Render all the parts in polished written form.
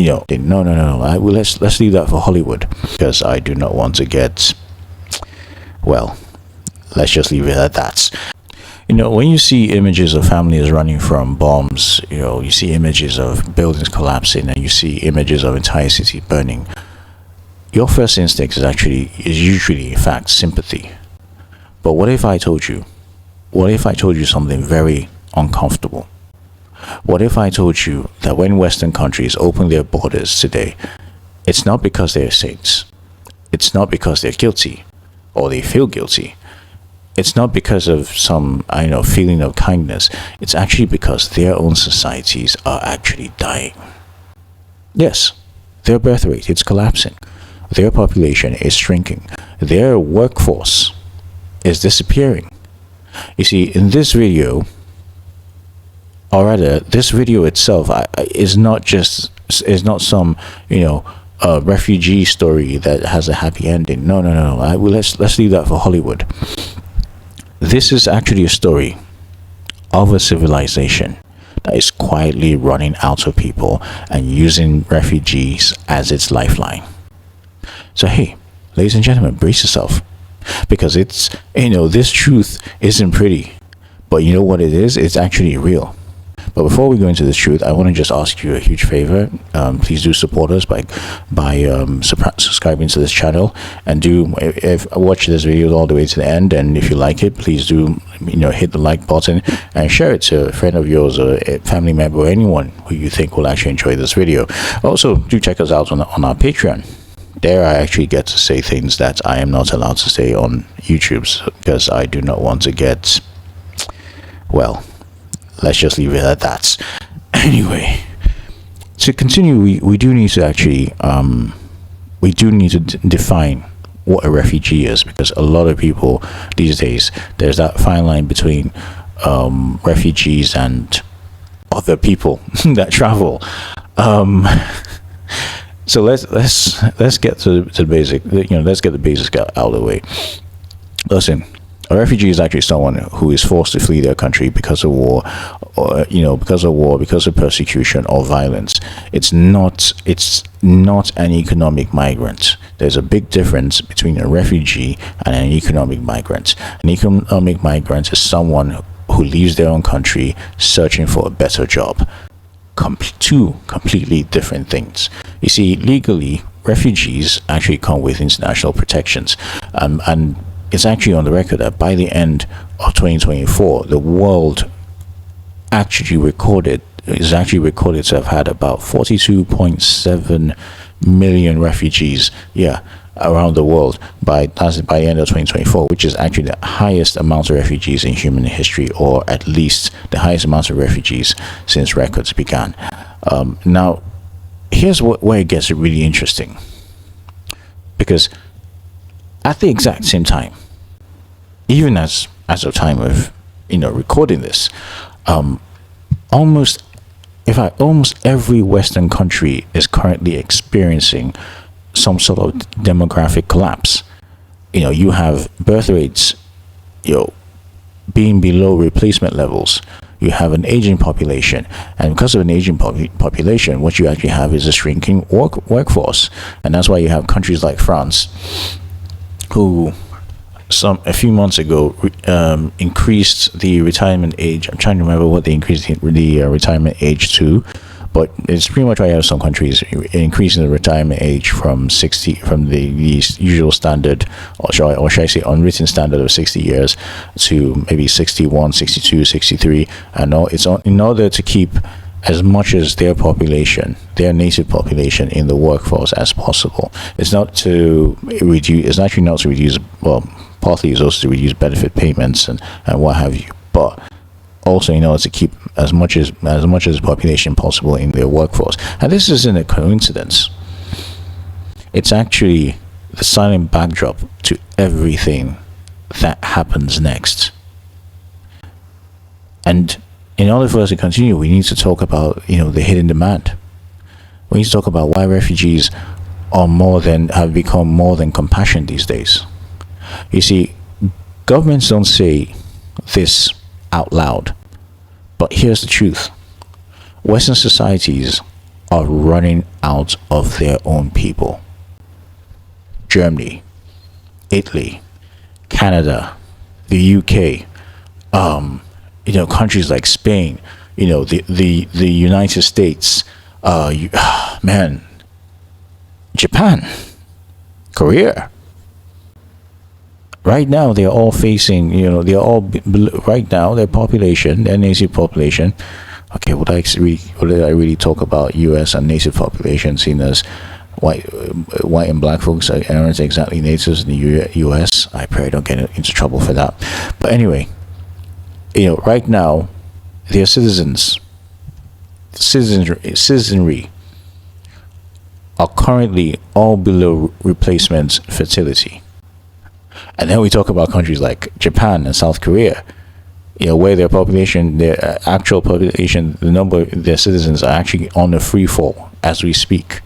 Let's leave that for Hollywood, because I do not want to get, well, let's just leave it at that. When you see images of families running from bombs, you see images of buildings collapsing, and you see images of entire cities burning, your first instinct is usually, in fact, sympathy. But what if I told you something very uncomfortable? What if I told you that when Western countries open their borders today, it's not because they're saints, it's not because they're guilty or they feel guilty, it's not because of some feeling of kindness, it's actually because their own societies are actually dying. Yes, their birth rate is collapsing, their population is shrinking, their workforce is disappearing. You see, in this video, or rather, this video itself is not some refugee story that has a happy ending. No. Let's leave that for Hollywood. This is actually a story of a civilization that is quietly running out of people and using refugees as its lifeline. So hey, ladies and gentlemen, brace yourself, because it's this truth isn't pretty, but you know what it is? It's actually real. But before we go into this truth, I want to just ask you a huge favor. Please do support us by subscribing to this channel, and if watch this video all the way to the end. And if you like it, please do hit the like button and share it to a friend of yours or a family member or anyone who you think will actually enjoy this video. Also, do check us out on our Patreon. There I actually get to say things that I am not allowed to say on YouTube, because I do not want to get, well, let's just leave it at that. Anyway, to continue, we do need to actually define what a refugee is, because a lot of people these days, there's that fine line between refugees and other people that travel. So let's get to the basic. Let's get the basics out of the way. Listen, a refugee is actually someone who is forced to flee their country because of war, or because of persecution or violence. It's not an economic migrant. There's a big difference between a refugee and an economic migrant. An economic migrant is someone who leaves their own country searching for a better job. Two completely different things. You see, legally, refugees actually come with international protections, and it's actually on the record that by the end of 2024, the world is actually recorded to have had about 42.7 million refugees, around the world by the end of 2024, which is actually the highest amount of refugees in human history, or at least the highest amount of refugees since records began. Now, here's where it gets really interesting, because at the exact same time, even as of time of recording this, almost every Western country is currently experiencing some sort of demographic collapse. You have birth rates being below replacement levels. You have an aging population, and because of an aging population, what you actually have is a shrinking workforce. And that's why you have countries like France, who a few months ago increased the retirement age. I'm trying to remember what they increased the retirement age to, but it's pretty much why you have some countries increasing the retirement age from the usual standard, or should I say unwritten standard of 60 years, to maybe 61, 62, 63, and it's in order to keep as much as their native population in the workforce as possible. It's not to reduce, it's actually not to reduce, well, partly it's also to reduce benefit payments and what have you, but also in order to keep as much as the population possible in their workforce. And this isn't a coincidence. It's actually the silent backdrop to everything that happens next. And in order for us to continue, we need to talk about the hidden demand. We need to talk about why refugees have become more than compassion these days. You see, governments don't say this out loud, but here's the truth. Western societies are running out of their own people. Germany, Italy, Canada, the UK, countries like Spain, the United States, Japan, Korea. Right now, they're all facing, right now, their population, their native population. Okay, would I really talk about U.S. and native population, seen as white and black folks aren't exactly natives in the U.S. I pray I don't get into trouble for that. But anyway, right now, their citizenry are currently all below replacement fertility. And then we talk about countries like Japan and South Korea, where their population, their actual population, the number of their citizens are actually on the free fall as we speak.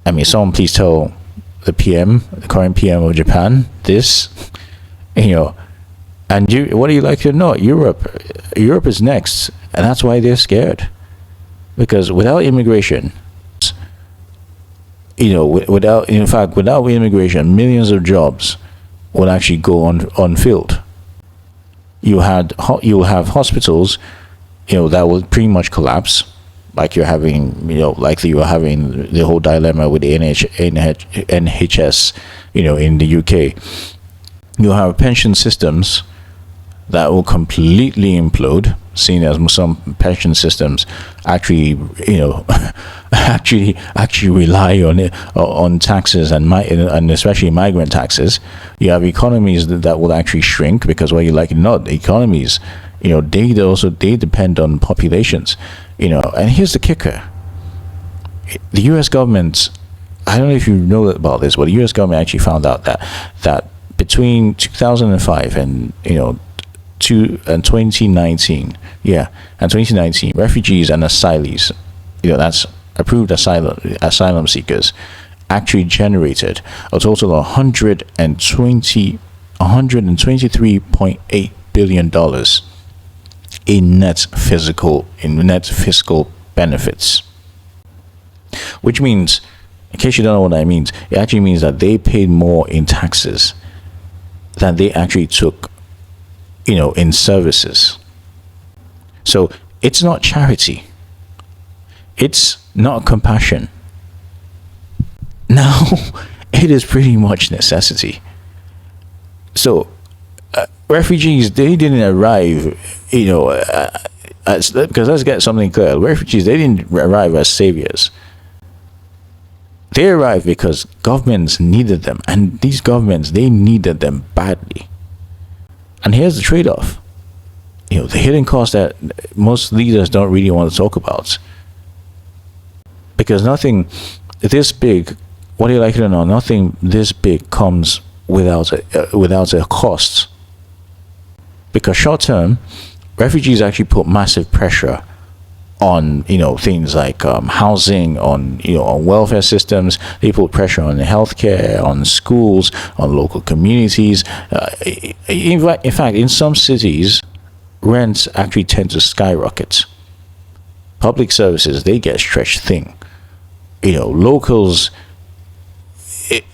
I mean, someone please tell the current PM of Japan this, and what do you like to know? Europe is next, and that's why they're scared. Because without immigration, without immigration, millions of jobs will actually go unfilled. You'll have hospitals, that will pretty much collapse, like you're having, likely you're having the whole dilemma with the NHS, in the UK. You'll have pension systems that will completely implode, seeing as some pension systems actually, actually rely on taxes and especially migrant taxes. You have economies that will actually shrink because, well, the economies, they depend on populations, and here's the kicker. The U.S. government, I don't know if you know about this, but the U.S. government actually found out that between 2005 and 2019, refugees and asylees, that's approved asylum seekers, actually generated a total of $123.8 billion in net fiscal benefits. Which means, in case you don't know what that means, it actually means that they paid more in taxes than they actually took, in services. So it's not charity. It's not compassion. Now, it is pretty much necessity. So, refugees, they didn't arrive, because let's get something clear. Refugees, they didn't arrive as saviors. They arrived because governments needed them, and these governments, they needed them badly. And here's the trade-off. The hidden cost that most leaders don't really want to talk about. Because nothing this big, whether you like it or not, nothing this big comes without a cost. Because short-term, refugees actually put massive pressure on things like housing, on welfare systems. They put pressure on healthcare, on schools, on local communities. In fact, in some cities, rents actually tend to skyrocket. Public services, they get stretched thin. Locals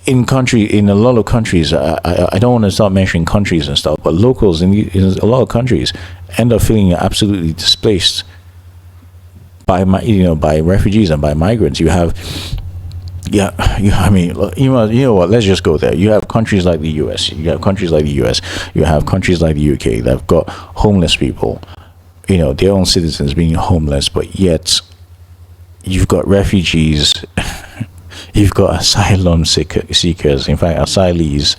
in a lot of countries, I don't want to start mentioning countries and stuff, but locals in a lot of countries end up feeling absolutely displaced by refugees and by migrants. You know what? Let's just go there. You have countries like the US. You have countries like the UK that have got homeless people. Their own citizens being homeless, but yet you've got refugees. You've got asylum seekers. In fact, asylees.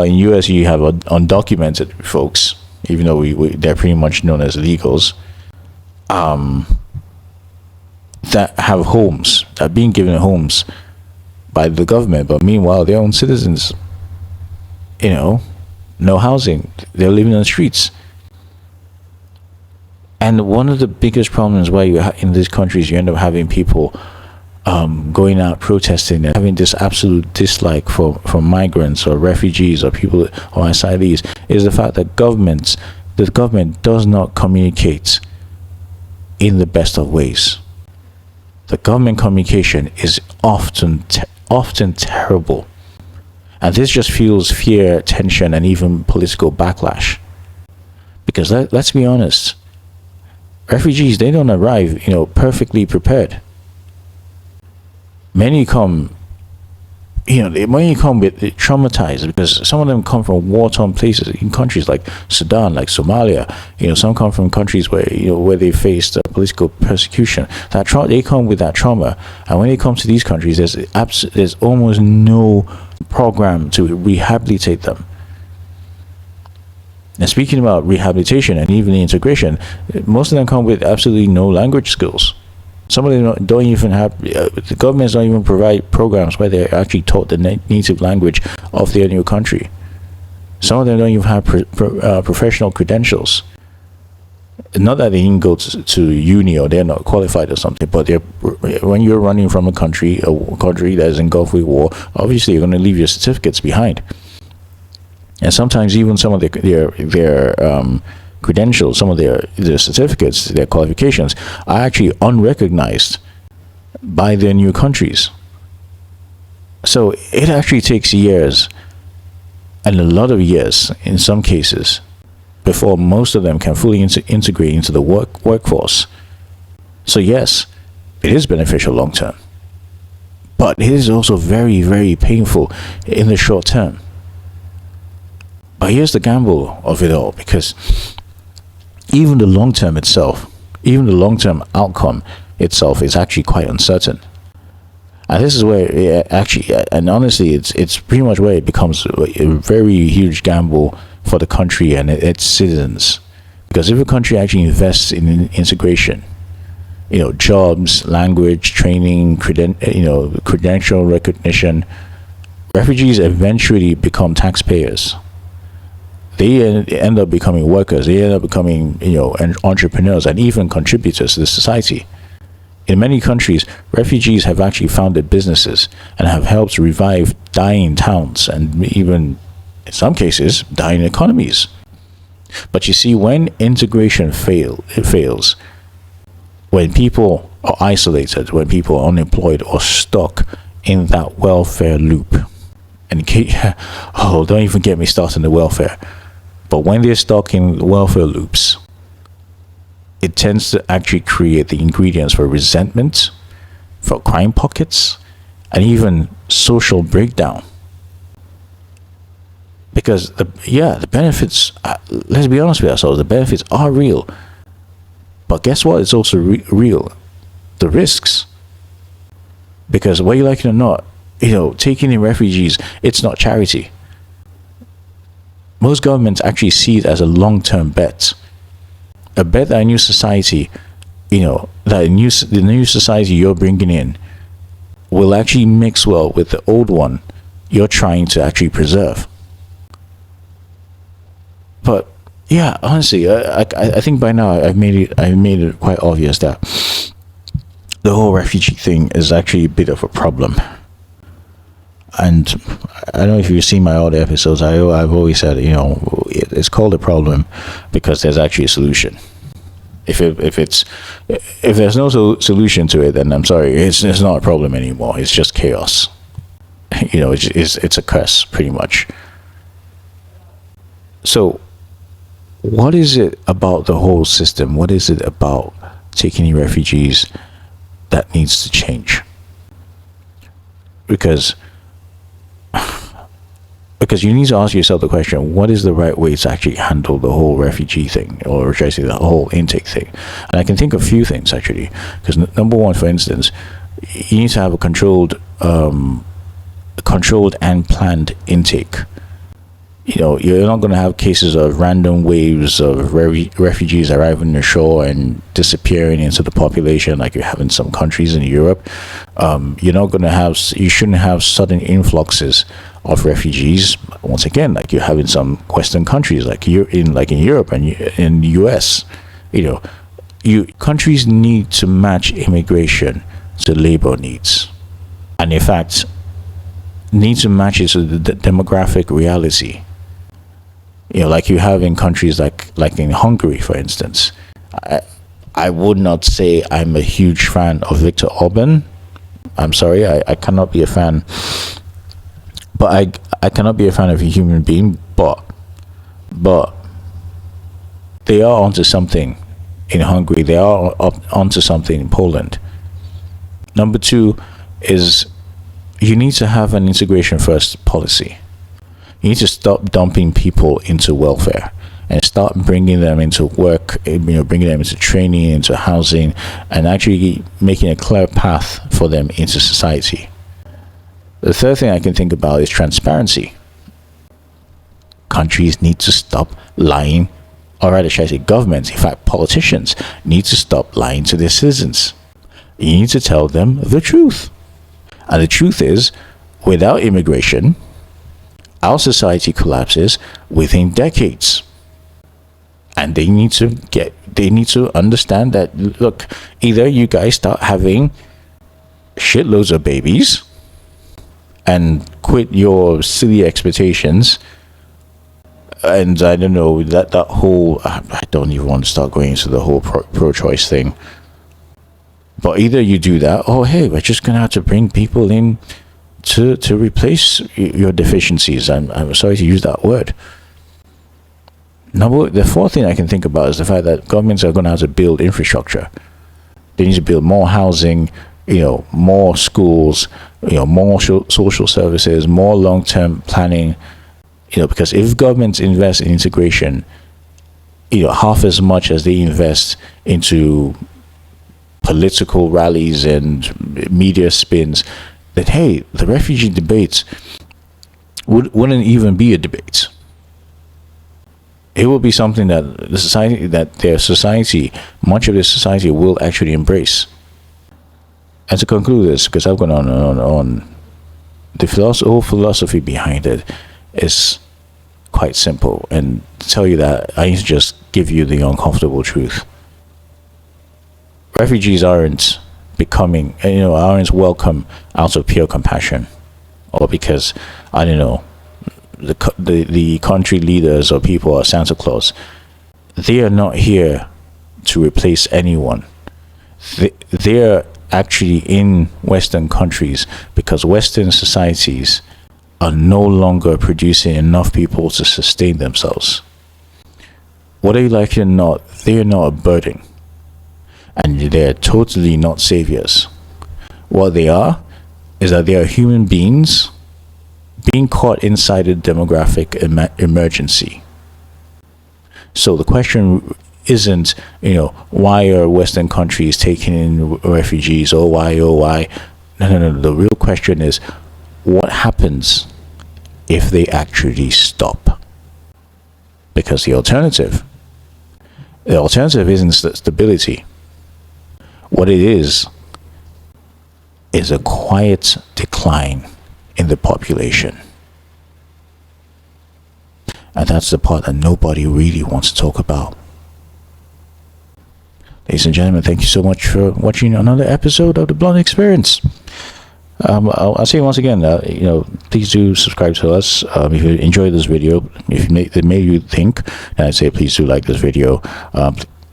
In US, you have undocumented folks, even though they're pretty much known as illegals. That have homes, that are being given homes by the government, but meanwhile their own citizens, no housing, they're living on the streets. And one of the biggest problems why in these countries you end up having people going out protesting and having this absolute dislike for migrants or refugees or people or asylees is the fact that the government does not communicate in the best of ways. the government communication is often terrible. And this just fuels fear, tension, and even political backlash. Because let's be honest, refugees, they don't arrive, perfectly prepared. Many come, many come with traumatized, because some of them come from war-torn places in countries like Sudan, like Somalia. Some come from countries where where they faced political persecution. They come with that trauma, and when they come to these countries, there's almost no program to rehabilitate them. And speaking about rehabilitation and even the integration, most of them come with absolutely no language skills. Some of them don't even have, the governments don't even provide programs where they're actually taught the native language of their new country. Some of them don't even have professional credentials. Not that they didn't go to uni or they're not qualified or something, but when you're running from a country that is engulfed with war, obviously you're going to leave your certificates behind. And sometimes even some of their credentials, some of their certificates, their qualifications are actually unrecognized by their new countries. So it actually takes years, and a lot of years in some cases, before most of them can fully integrate into the workforce. So yes, it is beneficial long term, but it is also very, very painful in the short term. But here's the gamble of it all, because even the long term outcome itself is actually quite uncertain. And this is where and honestly, it's pretty much where it becomes a very huge gamble for the country and its citizens. Because if a country actually invests in integration, jobs, language, training, credential recognition, refugees eventually become taxpayers. They end up becoming workers. They end up becoming, entrepreneurs and even contributors to the society. In many countries, refugees have actually founded businesses and have helped revive dying towns and even, in some cases, dying economies. But you see, when integration fails, when people are isolated, when people are unemployed or stuck in that welfare loop, and don't even get me started on the welfare. But when they're stuck in welfare loops, it tends to actually create the ingredients for resentment, for crime pockets, and even social breakdown. Because the benefits, let's be honest with ourselves, the benefits are real. But guess what? It's also real. The risks. Because whether you like it or not, taking in refugees, it's not charity. Most governments actually see it as a long-term bet. A bet that a new society, that the new society you're bringing in will actually mix well with the old one you're trying to actually preserve. But yeah, honestly, I think by now I've made it quite obvious that the whole refugee thing is actually a bit of a problem. And I don't know if you've seen my other episodes. I've always said, it's called a problem because there's actually a solution. If there's no solution to it, then I'm sorry, it's not a problem anymore. It's just chaos. It's a curse, pretty much. So, what is it about the whole system? What is it about taking in refugees that needs to change? Because you need to ask yourself the question, what is the right way to actually handle the whole refugee thing, or should I say the whole intake thing? And I can think of a few things, actually. Because number one, for instance, you need to have a controlled and planned intake. You're not going to have cases of random waves of refugees arriving ashore and disappearing into the population like you have in some countries in Europe. You shouldn't have sudden influxes of refugees. Once again, like you have in some Western countries, like in Europe and in the US. Countries need to match immigration to labor needs, and in fact, need to match it to the demographic reality. Like you have in countries like in Hungary, for instance. I would not say I'm a huge fan of Viktor Orban. I'm sorry, I cannot be a fan. But I cannot be a fan of a human being, but they are onto something in Hungary. They are onto something in Poland. Number two is you need to have an integration first policy. You need to stop dumping people into welfare and start bringing them into work, bringing them into training, into housing, and actually making a clear path for them into society. The third thing I can think about is transparency. Countries need to stop lying, or rather, should I say governments, in fact, politicians need to stop lying to their citizens. You need to tell them the truth. And the truth is, without immigration, our society collapses within decades. And they need to understand that, look, either you guys start having shitloads of babies and quit your silly expectations. And I don't know, that whole, I don't even want to start going into the whole pro-choice thing. But either you do that, or hey, we're just gonna have to bring people in to replace your deficiencies. I'm sorry to use that word. The fourth thing I can think about is the fact that governments are gonna have to build infrastructure. They need to build more housing, more schools, more social services, more long-term planning. Because if governments invest in integration, half as much as they invest into political rallies and media spins, that hey, the refugee debate wouldn't even be a debate. It will be something that much of their society will actually embrace. And to conclude this, because I've gone on and on, the whole philosophy behind it is quite simple. And to tell you that, I need to just give you the uncomfortable truth. Refugees aren't welcome out of pure compassion, or because, I don't know, the country leaders or people are Santa Claus. They are not here to replace anyone. They're actually in Western countries because Western societies are no longer producing enough people to sustain themselves. Whether you like it or not, they are not a burden. And they're totally not saviors. What they are is that they are human beings being caught inside a demographic emergency. So the question isn't, why are Western countries taking in refugees, or why? No. The real question is, what happens if they actually stop? Because the alternative isn't stability. What it is a quiet decline in the population. And that's the part that nobody really wants to talk about. Ladies and gentlemen, thank you so much for watching another episode of The Blunt Experience. I'll say once again, please do subscribe to us. If you enjoyed this video, if it made you think, then I'd say please do like this video.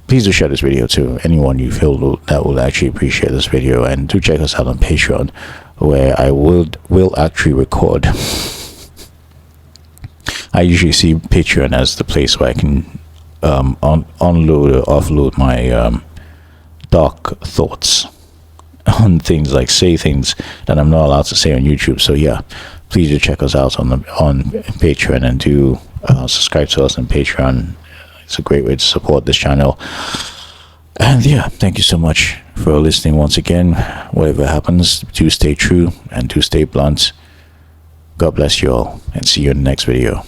Please do share this video to anyone you feel that will actually appreciate this video, and do check us out on Patreon, where I will actually record. I usually see Patreon as the place where I can unload or offload my dark thoughts on things, like say things that I'm not allowed to say on YouTube. So yeah, please do check us out on Patreon, and do subscribe to us on Patreon. It's a great way to support this channel. And yeah, thank you so much for listening once again. Whatever happens, do stay true and do stay blunt. God bless you all, and see you in the next video.